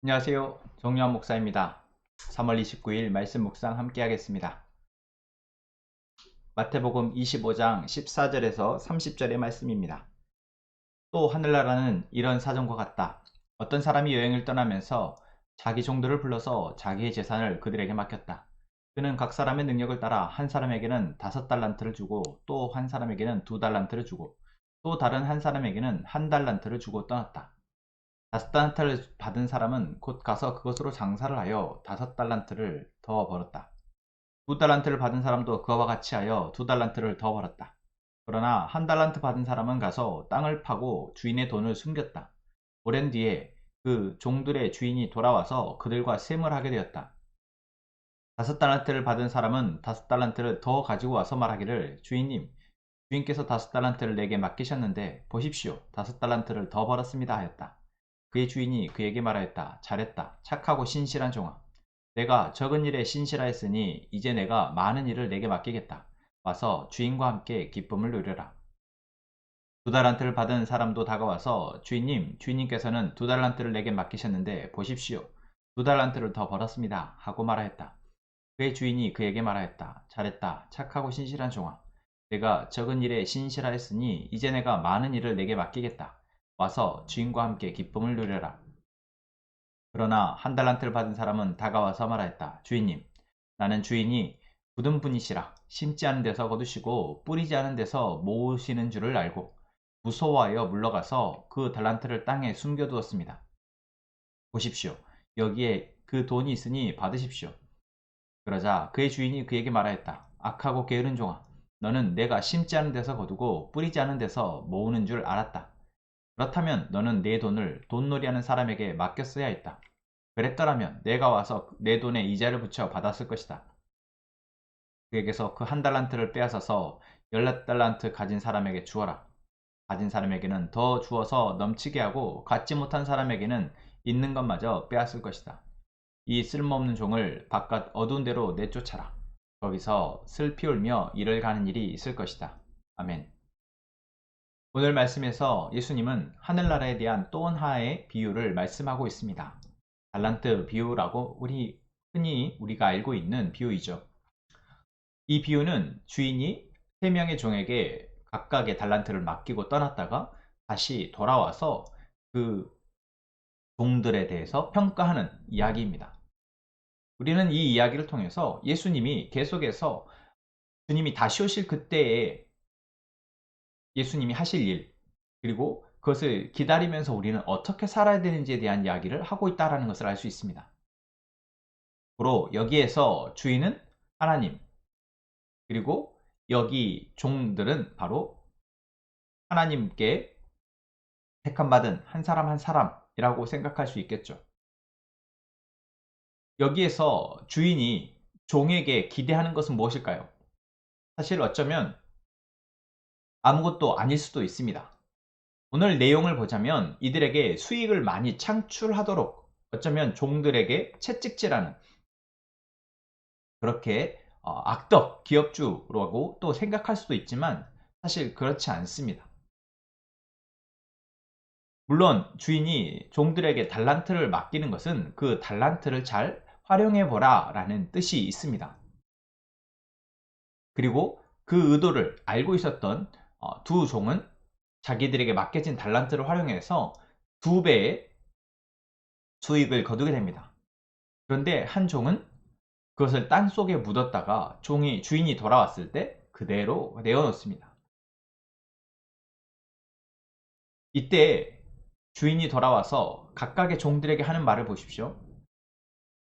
안녕하세요. 정유한 목사입니다. 3월 29일 말씀 묵상 함께 하겠습니다. 마태복음 25장 14절에서 30절의 말씀입니다. 또 하늘나라는 이런 사정과 같다. 어떤 사람이 여행을 떠나면서 자기 종들을 불러서 자기의 재산을 그들에게 맡겼다. 그는 각 사람의 능력을 따라 한 사람에게는 5달란트를 주고 또 한 사람에게는 2달란트를 주고 또 다른 한 사람에게는 1달란트를 주고 떠났다. 5달란트를 받은 사람은 곧 가서 그것으로 장사를 하여 5달란트를 더 벌었다. 2달란트를 받은 사람도 그와 같이 하여 2달란트를 더 벌었다. 그러나 1달란트 받은 사람은 가서 땅을 파고 주인의 돈을 숨겼다. 오랜 뒤에 그 종들의 주인이 돌아와서 그들과 셈을 하게 되었다. 5달란트를 받은 사람은 5달란트를 더 가지고 와서 말하기를, 주인님, 주인께서 5달란트를 내게 맡기셨는데 보십시오, 5달란트를 더 벌었습니다 하였다. 그의 주인이 그에게 말하였다. 잘했다. 착하고 신실한 종아. 내가 적은 일에 신실하였으니 이제 내가 많은 일을 내게 맡기겠다. 와서 주인과 함께 기쁨을 누려라. 2달란트를 받은 사람도 다가와서, 주인님, 주인님께서는 2달란트를 내게 맡기셨는데 보십시오, 2달란트를 더 벌었습니다 하고 말하였다. 그의 주인이 그에게 말하였다. 잘했다. 착하고 신실한 종아. 내가 적은 일에 신실하였으니 이제 내가 많은 일을 내게 맡기겠다. 와서 주인과 함께 기쁨을 누려라. 그러나 1달란트를 받은 사람은 다가와서 말하였다. 주인님, 나는 주인이 굳은 분이시라 심지 않은 데서 거두시고 뿌리지 않은 데서 모으시는 줄을 알고 무서워하여 물러가서 그 달란트를 땅에 숨겨두었습니다. 보십시오, 여기에 그 돈이 있으니 받으십시오. 그러자 그의 주인이 그에게 말하였다. 악하고 게으른 종아, 너는 내가 심지 않은 데서 거두고 뿌리지 않은 데서 모으는 줄 알았다. 그렇다면 너는 내 돈을 돈놀이하는 사람에게 맡겼어야 했다. 그랬더라면 내가 와서 내 돈에 이자를 붙여 받았을 것이다. 그에게서 그 1달란트를 빼앗아서 14달란트 가진 사람에게 주어라. 가진 사람에게는 더 주어서 넘치게 하고 갖지 못한 사람에게는 있는 것마저 빼앗을 것이다. 이 쓸모없는 종을 바깥 어두운 데로 내쫓아라. 거기서 슬피 울며 이를 가는 일이 있을 것이다. 아멘. 오늘 말씀에서 예수님은 하늘나라에 대한 또 하나의 비유를 말씀하고 있습니다. 달란트 비유라고 흔히 우리가 알고 있는 비유이죠. 이 비유는 주인이 3명의 종에게 각각의 달란트를 맡기고 떠났다가 다시 돌아와서 그 종들에 대해서 평가하는 이야기입니다. 우리는 이 이야기를 통해서 예수님이 계속해서 주님이 다시 오실 그때에 예수님이 하실 일, 그리고 그것을 기다리면서 우리는 어떻게 살아야 되는지에 대한 이야기를 하고 있다는 것을 알 수 있습니다. 바로 여기에서 주인은 하나님, 그리고 여기 종들은 바로 하나님께 택함받은 한 사람 한 사람이라고 생각할 수 있겠죠. 여기에서 주인이 종에게 기대하는 것은 무엇일까요? 사실 어쩌면 아무것도 아닐 수도 있습니다. 오늘 내용을 보자면 이들에게 수익을 많이 창출하도록 어쩌면 종들에게 채찍질하는, 그렇게 악덕 기업주라고 또 생각할 수도 있지만 사실 그렇지 않습니다. 물론 주인이 종들에게 달란트를 맡기는 것은 그 달란트를 잘 활용해 보라 라는 뜻이 있습니다. 그리고 그 의도를 알고 있었던 두 종은 자기들에게 맡겨진 달란트를 활용해서 2배의 수익을 거두게 됩니다. 그런데 한 종은 그것을 땅속에 묻었다가 주인이 돌아왔을 때 그대로 내어놓습니다. 이때 주인이 돌아와서 각각의 종들에게 하는 말을 보십시오.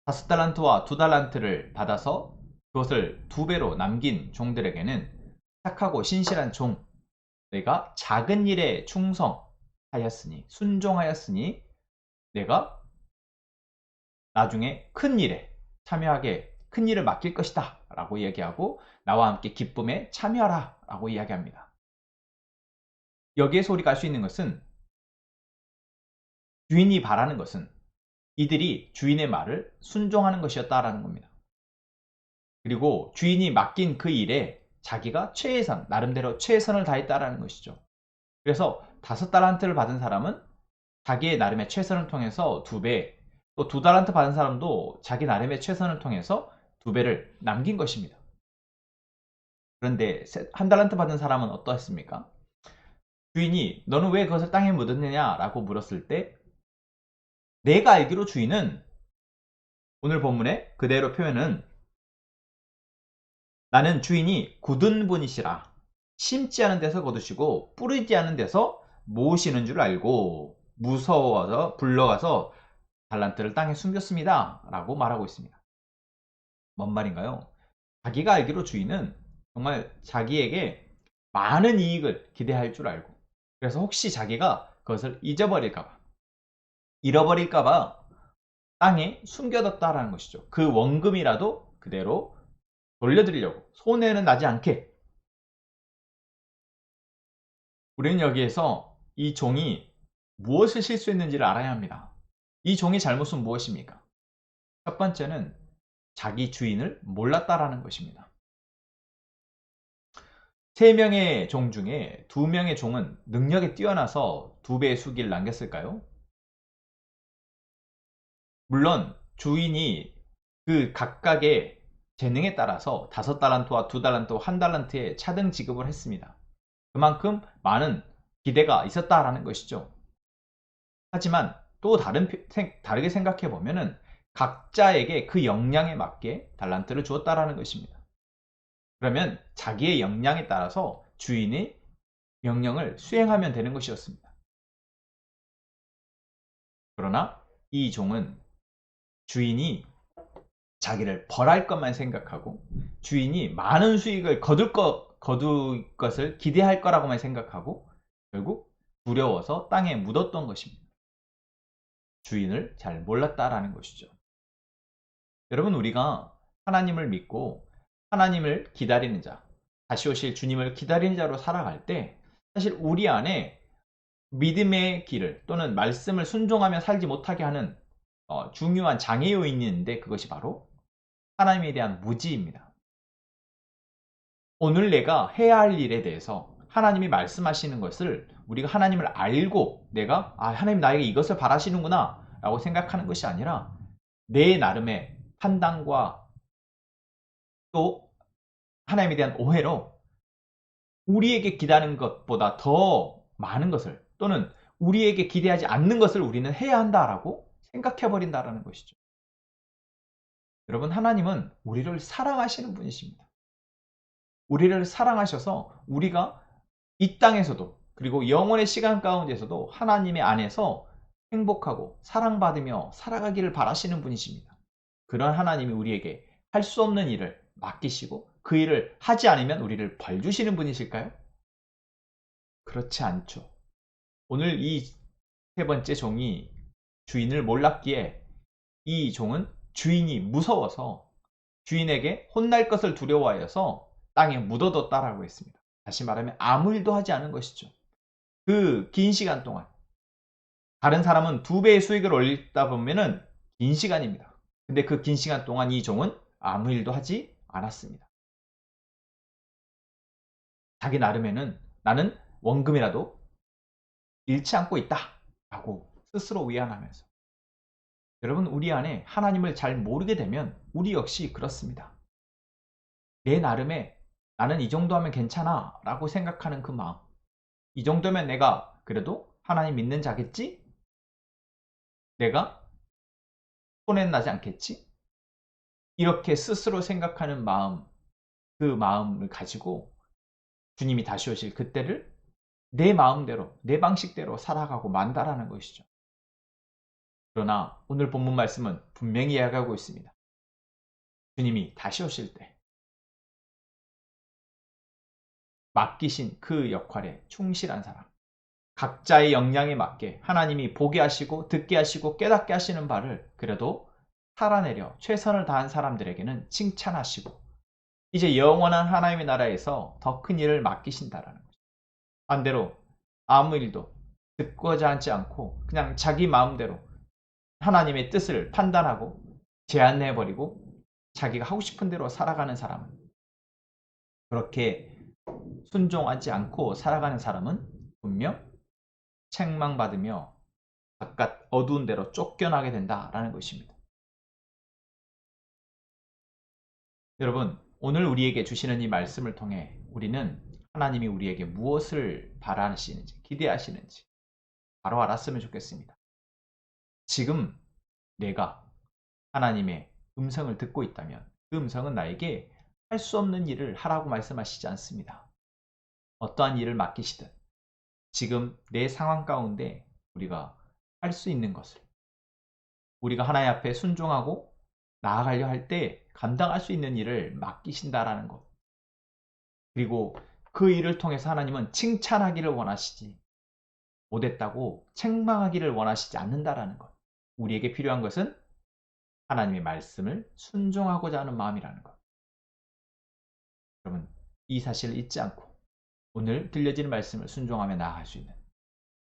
5달란트와 2달란트를 받아서 그것을 2배로 남긴 종들에게는, 착하고 신실한 종, 내가 작은 일에 충성하였으니, 순종하였으니 내가 나중에 큰 일에 참여하게, 큰 일을 맡길 것이다 라고 얘기하고 나와 함께 기쁨에 참여하라 라고 이야기합니다. 여기에서 우리가 알 수 있는 것은, 주인이 바라는 것은 이들이 주인의 말을 순종하는 것이었다라는 겁니다. 그리고 주인이 맡긴 그 일에 자기가 나름대로 최선을 다했다라는 것이죠. 그래서 5달란트를 받은 사람은 자기의 나름의 최선을 통해서 2배, 또 2달란트 받은 사람도 자기 나름의 최선을 통해서 2배를 남긴 것입니다. 그런데 1달란트 받은 사람은 어떠했습니까? 주인이 너는 왜 그것을 땅에 묻었느냐 라고 물었을 때, 내가 알기로 주인은, 오늘 본문의 그대로 표현은, 나는 주인이 굳은 분이시라 심지 않은 데서 거두시고 뿌리지 않은 데서 모으시는 줄 알고 무서워서 불러가서 달란트를 땅에 숨겼습니다 라고 말하고 있습니다. 뭔 말인가요? 자기가 알기로 주인은 정말 자기에게 많은 이익을 기대할 줄 알고, 그래서 혹시 자기가 그것을 잊어버릴까봐, 잃어버릴까봐 땅에 숨겨뒀다라는 것이죠. 그 원금이라도 그대로 돌려드리려고, 손해는 나지 않게. 우리는 여기에서 이 종이 무엇을 실수했는지를 알아야 합니다. 이 종의 잘못은 무엇입니까? 첫 번째는 자기 주인을 몰랐다라는 것입니다. 3명의 종 중에 2명의 종은 능력에 뛰어나서 2배의 수기를 남겼을까요? 물론 주인이 그 각각의 재능에 따라서 5달란트와 2달란트와 1달란트의 차등 지급을 했습니다. 그만큼 많은 기대가 있었다라는 것이죠. 하지만 또 다르게 생각해 보면은 각자에게 그 역량에 맞게 달란트를 주었다라는 것입니다. 그러면 자기의 역량에 따라서 주인이 명령을 수행하면 되는 것이었습니다. 그러나 이 종은 주인이 자기를 벌할 것만 생각하고, 주인이 많은 수익을 거둘 것을 기대할 거라고만 생각하고, 결국 두려워서 땅에 묻었던 것입니다. 주인을 잘 몰랐다라는 것이죠. 여러분, 우리가 하나님을 믿고 하나님을 기다리는 자, 다시 오실 주님을 기다리는 자로 살아갈 때, 사실 우리 안에 믿음의 길을 또는 말씀을 순종하며 살지 못하게 하는 중요한 장애 요인이 있는데, 그것이 바로 하나님에 대한 무지입니다. 오늘 내가 해야 할 일에 대해서 하나님이 말씀하시는 것을 우리가 하나님을 알고, 내가 하나님 나에게 이것을 바라시는구나 라고 생각하는 것이 아니라, 내 나름의 판단과 또 하나님에 대한 오해로 우리에게 기대하는 것보다 더 많은 것을, 또는 우리에게 기대하지 않는 것을 우리는 해야 한다라고 생각해 버린다라는 것이죠. 여러분, 하나님은 우리를 사랑하시는 분이십니다. 우리를 사랑하셔서 우리가 이 땅에서도, 그리고 영원의 시간 가운데서도 하나님의 안에서 행복하고 사랑받으며 살아가기를 바라시는 분이십니다. 그런 하나님이 우리에게 할 수 없는 일을 맡기시고 그 일을 하지 않으면 우리를 벌 주시는 분이실까요? 그렇지 않죠. 오늘 이 3번째 종이 주인을 몰랐기에 이 종은 주인이 무서워서, 주인에게 혼날 것을 두려워하여서 땅에 묻어뒀다라고 했습니다. 다시 말하면 아무 일도 하지 않은 것이죠. 그 긴 시간 동안, 다른 사람은 2배의 수익을 올리다 보면은 긴 시간입니다. 근데 그 긴 시간 동안 이 종은 아무 일도 하지 않았습니다. 자기 나름에는 나는 원금이라도 잃지 않고 있다 라고 스스로 위안하면서. 여러분, 우리 안에 하나님을 잘 모르게 되면 우리 역시 그렇습니다. 내 나름의 나는 이 정도 하면 괜찮아 라고 생각하는 그 마음, 이 정도면 내가 그래도 하나님 믿는 자겠지? 내가 손해는 나지 않겠지? 이렇게 스스로 생각하는 마음, 그 마음을 가지고 주님이 다시 오실 그때를 내 마음대로, 내 방식대로 살아가고 만다라는 것이죠. 그러나 오늘 본문 말씀은 분명히 이야기하고 있습니다. 주님이 다시 오실 때 맡기신 그 역할에 충실한 사람, 각자의 역량에 맞게 하나님이 보게 하시고 듣게 하시고 깨닫게 하시는 바를 그래도 살아내려 최선을 다한 사람들에게는 칭찬하시고, 이제 영원한 하나님의 나라에서 더 큰 일을 맡기신다라는 거죠. 반대로 아무 일도 듣고자 하지 않고 그냥 자기 마음대로 하나님의 뜻을 판단하고 제안해버리고 자기가 하고 싶은 대로 살아가는 사람은, 그렇게 순종하지 않고 살아가는 사람은 분명 책망받으며 바깥 어두운 데로 쫓겨나게 된다라는 것입니다. 여러분, 오늘 우리에게 주시는 이 말씀을 통해 우리는 하나님이 우리에게 무엇을 바라시는지, 기대하시는지 바로 알았으면 좋겠습니다. 지금 내가 하나님의 음성을 듣고 있다면 그 음성은 나에게 할 수 없는 일을 하라고 말씀하시지 않습니다. 어떠한 일을 맡기시든 지금 내 상황 가운데 우리가 할 수 있는 것을, 우리가 하나님 앞에 순종하고 나아가려 할 때 감당할 수 있는 일을 맡기신다라는 것. 그리고 그 일을 통해서 하나님은 칭찬하기를 원하시지, 못했다고 책망하기를 원하시지 않는다라는 것. 우리에게 필요한 것은 하나님의 말씀을 순종하고자 하는 마음이라는 것. 여러분, 이 사실을 잊지 않고 오늘 들려지는 말씀을 순종하며 나아갈 수 있는,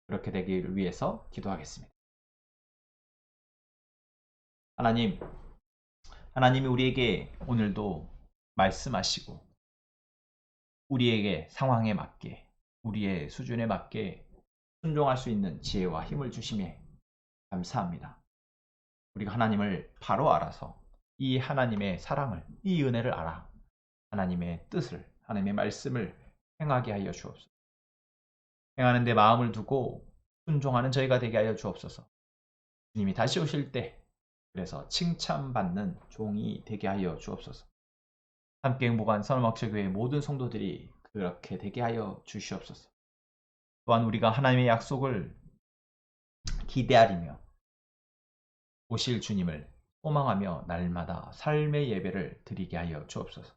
그렇게 되기를 위해서 기도하겠습니다. 하나님이 우리에게 오늘도 말씀하시고 우리에게 상황에 맞게, 우리의 수준에 맞게 순종할 수 있는 지혜와 힘을 주심에 감사합니다. 우리가 하나님을 바로 알아서 이 하나님의 사랑을, 이 은혜를 알아 하나님의 뜻을, 하나님의 말씀을 행하게 하여 주옵소서. 행하는 데 마음을 두고 순종하는 저희가 되게 하여 주옵소서. 주님이 다시 오실 때 그래서 칭찬받는 종이 되게 하여 주옵소서. 함께 행복한 선원목적교회 모든 성도들이 그렇게 되게 하여 주시옵소서. 또한 우리가 하나님의 약속을 기대하리며 오실 주님을 소망하며 날마다 삶의 예배를 드리게 하여 주옵소서.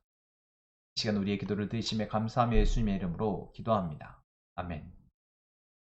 이 시간 우리의 기도를 들으심에 감사하며 예수님의 이름으로 기도합니다. 아멘.